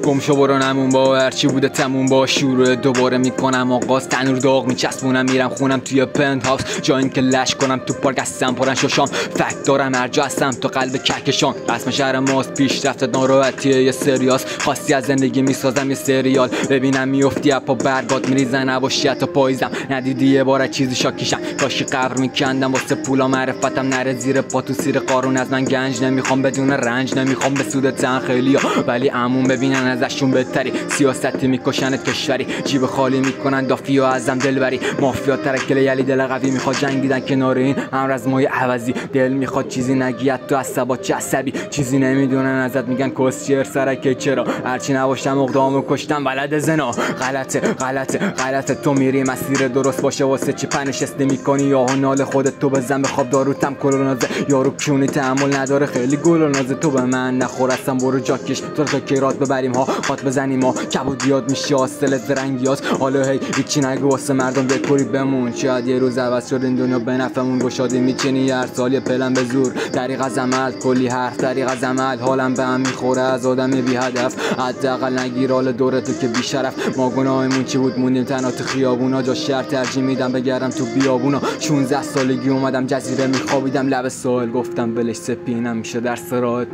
گمشو برو نمون با هرچی بوده تموم با شروع دوباره میکنم آغاز تنور داغ میچسبونم میرم خونم توی پنت هاوس جا این که لش کنم تو پارک هستم پرن ششام فکت دارم هر جا هستم تو قلب کهکشان رسم شهر ماست پیشرفت ناراحتیه یه سریاس خواستی از زندگی میسازم یه سریال ببینم میافتی اپا برگات میریزن نباشی حتی پاییزم ندیدی یه بار چیزی شاکیشم کاشی قبر میکندم واسه پولا معرفتم نره زیر پا تو سیر قارون از من گنج نمیخوام بدون رنج نمیخوام به سودتن خیلیا ولی عموم ببینن ازشون بهتری سیاستی میکشنت کشوری جیب خالی میکنن دافی و ازم دلبری مافیا ترکل یلی دل قوی میخواد جنگیدن کنار این امر از مای عوضی دل میخواد چیزی نگیت تو عصبات چه عصبی چیزی نمیدونن ازت میگن کسچر سرکه چرا هرچی نباشم اقدامو کشتم بلد زنا غلطه تو میری مسیر درست باشه واسه چی پنشست نمیکنی یا نال خودت تو بزن به خواب داروتم کلونازه یارو کونی تحمل نداره خیلی گلونازه تو به من نخور هستم برو جاکش تو تا کیرات ببریم ها خاط بزنیم ها کبود یاد میشی حاصلت زرنگیاست حالا هی هیچی نگو واسه مردم بکوری بمون شاید یه روز عوض شد این دنیا به نفعمون گشاده میچینی هر سال یه پلن به زور طریق از عمل کلی حرف طریق از عمل حالم به هم میخوره از آدم بی هدف حداقل نگیر حال دور تو که بی شرف ما گناهمون چی بود موندیم تنها تو خیابونا جا شهر ترجیح میدم بگردم تو بیابونا 16 سالگی اومدم جزیره میخوابیدم لب ساحل گفتم بلش سپینم میشه در سرات